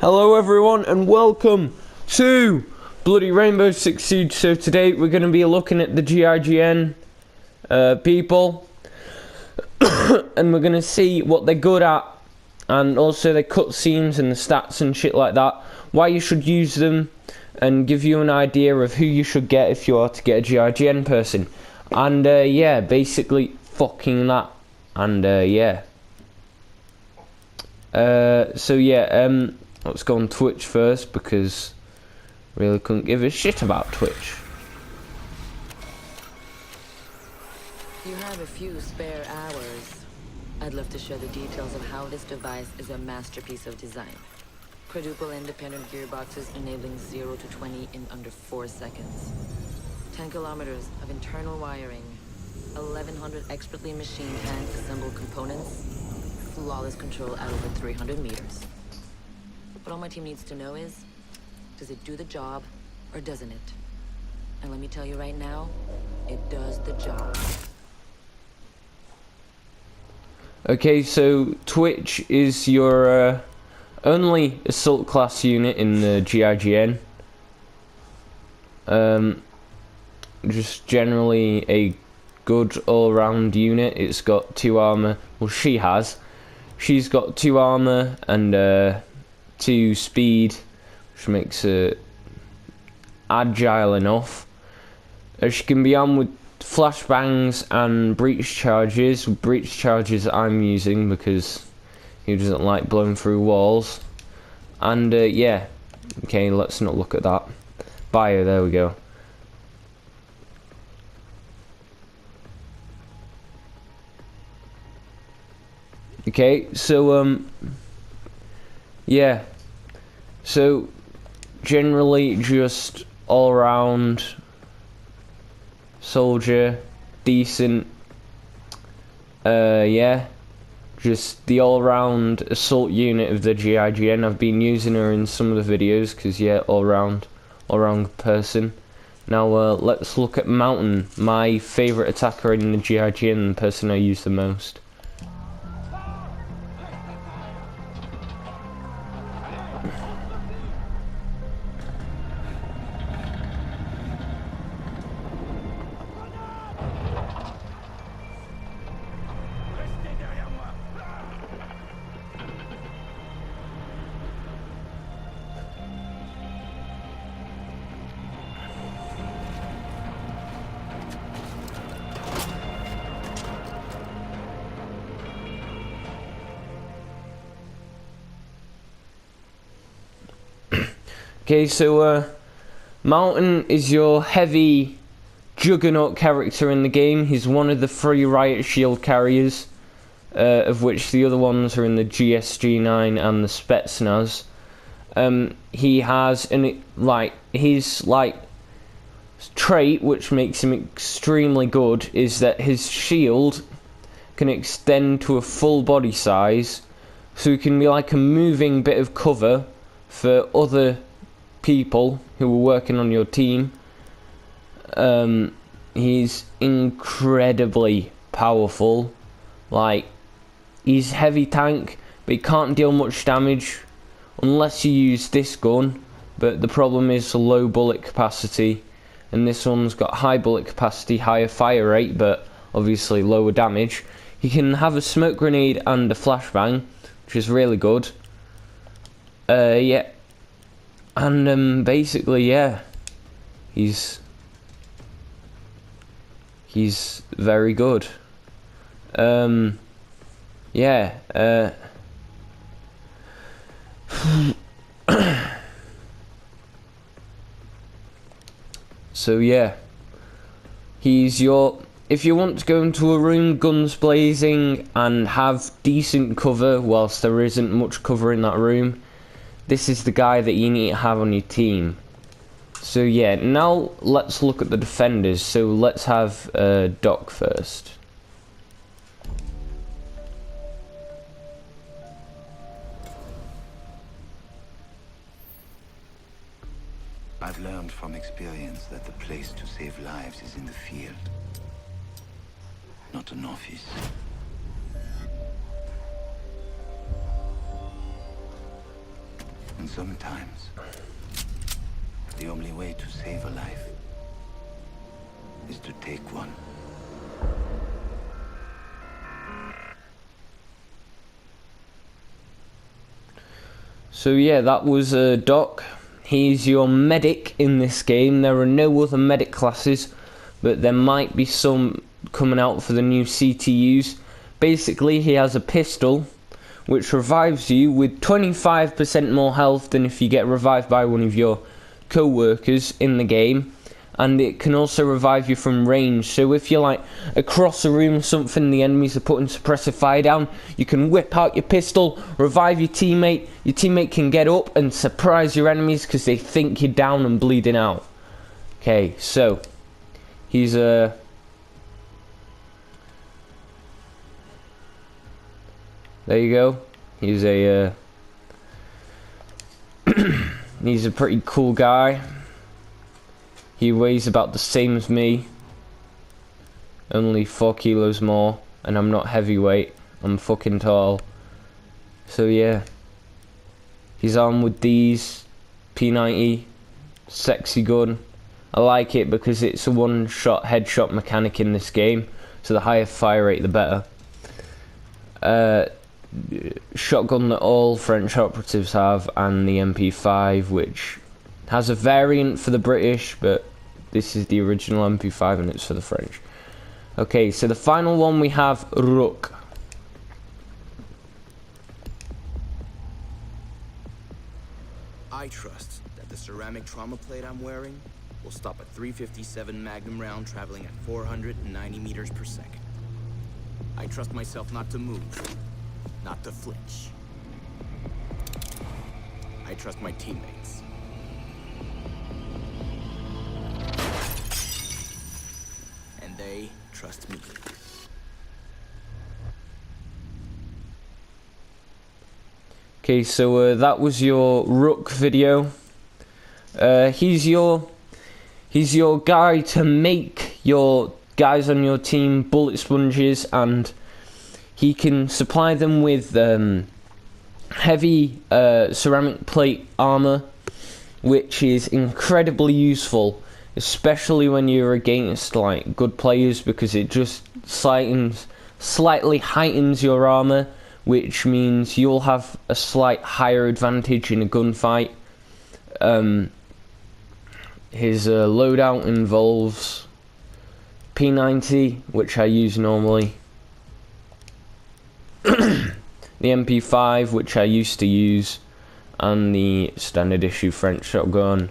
Hello everyone and welcome to Bloody Rainbow Six Siege. So today we're going to be looking at the GIGN people and we're going to see what they're good at and also their cutscenes and the stats and shit like that, why you should use them, and give you an idea of who you should get if you are to get a GIGN person. And yeah, basically fucking that. And yeah. So yeah, let's go on Twitch first because really couldn't give a shit about Twitch. You have a few spare hours. I'd love to share the details of how this device is a masterpiece of design. Quadruple independent gearboxes enabling 0 to 20 in under 4 seconds. 10 kilometers of internal wiring. 1,100 expertly machined hand-assembled components. Flawless control at over 300 meters. What all my team needs to know is, does it do the job or doesn't it? And let me tell you right now, it does the job. Okay, so Twitch is your only assault class unit in the GIGN. Just generally a good all-round unit. It's got 2 armor. Well, she has. She's got 2 armor and 2 speed, which makes her agile enough. She can be armed with flashbangs and breach charges. Breach charges I'm using because he doesn't like blowing through walls. And yeah, okay, let's not look at that. Bio, there we go. Okay, so yeah, so generally just all round soldier, decent, yeah, just the all round assault unit of the GIGN. I've been using her in some of the videos because yeah, all round person. Now let's look at Mountain, my favourite attacker in the GIGN, the person I use the most. Okay, so Mountain is your heavy juggernaut character in the game. He's one of the 3 riot shield carriers, of which the other ones are in the GSG-9 and the specialise. He has his trait, which makes him extremely good, is that his shield can extend to a full body size, so he can be like a moving bit of cover for other people who are working on your team. He's incredibly powerful. Like, he's heavy tank, but he can't deal much damage unless you use this gun. But the problem is low bullet capacity, and this one's got high bullet capacity, higher fire rate, but obviously lower damage. He can have a smoke grenade and a flashbang, which is really good. Yeah. And basically, yeah, he's very good. Yeah. So yeah, he's your. If you want to go into a room guns blazing and have decent cover whilst there isn't much cover in that room, this is the guy that you need to have on your team. So yeah, now let's look at the defenders. So let's have Doc first. I've learned from experience that the place to save lives is in the field, not an office. And sometimes, the only way to save a life is to take one. So yeah, that was Doc. He's your medic in this game. There are no other medic classes, but there might be some coming out for the new CTUs. Basically, he has a pistol, which revives you with 25% more health than if you get revived by one of your co-workers in the game. And it can also revive you from range. So if you're like across a room or something, the enemies are putting suppressive fire down, you can whip out your pistol, revive your teammate can get up and surprise your enemies because they think you're down and bleeding out. Okay, so he's there you go. He's a he's a pretty cool guy. He weighs about the same as me, only 4 kilos more, and I'm not heavyweight, I'm fucking tall. So yeah, he's armed with these P90, sexy gun. I like it because it's a one-shot headshot mechanic in this game, so the higher fire rate the better. Shotgun that all French operatives have, and the MP5, which has a variant for the British, but this is the original MP5 and it's for the French. Okay, so the final one we have Rook. I trust that the ceramic trauma plate I'm wearing will stop a 357 Magnum round traveling at 490 meters per second. I trust myself not to move, not to flinch. I trust my teammates. And they trust me. Okay, so that was your Rook video. He's your guy to make your guys on your team bullet sponges, and he can supply them with heavy ceramic plate armor, which is incredibly useful, especially when you're against like good players, because it just slightly heightens your armor, which means you'll have a slight higher advantage in a gunfight. His loadout involves P90, which I use normally, the MP5, which I used to use, and the standard issue French shotgun.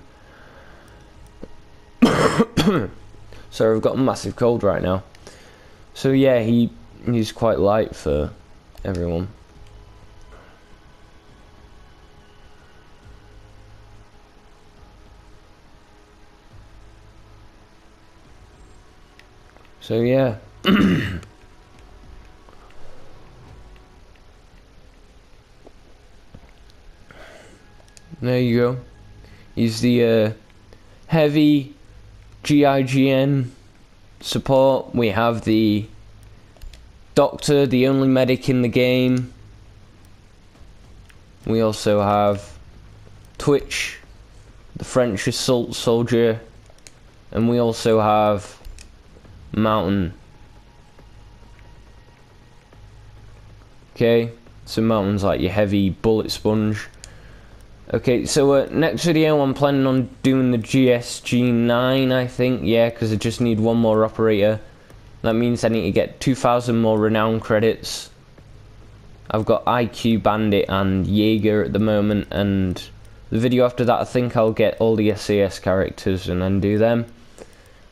So I've got a massive cold right now. So yeah, he's quite light for everyone. So yeah. There you go. He's the heavy GIGN support. We have the doctor, the only medic in the game. We also have Twitch, the French assault soldier, and we also have Mountain. Okay, so Mountain's like your heavy bullet sponge. Okay, so next video I'm planning on doing the GSG9, I think, yeah, because I just need one more operator. That means I need to get 2,000 more renown credits. I've got IQ, Bandit and Jaeger at the moment, and the video after that I think I'll get all the SAS characters and then do them.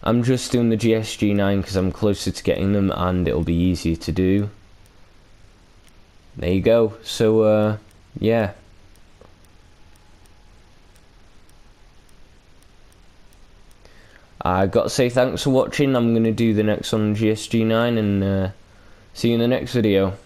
I'm just doing the GSG9 because I'm closer to getting them and it'll be easier to do. There you go. So yeah. I got to say thanks for watching. I'm going to do the next one on GSG9 and see you in the next video.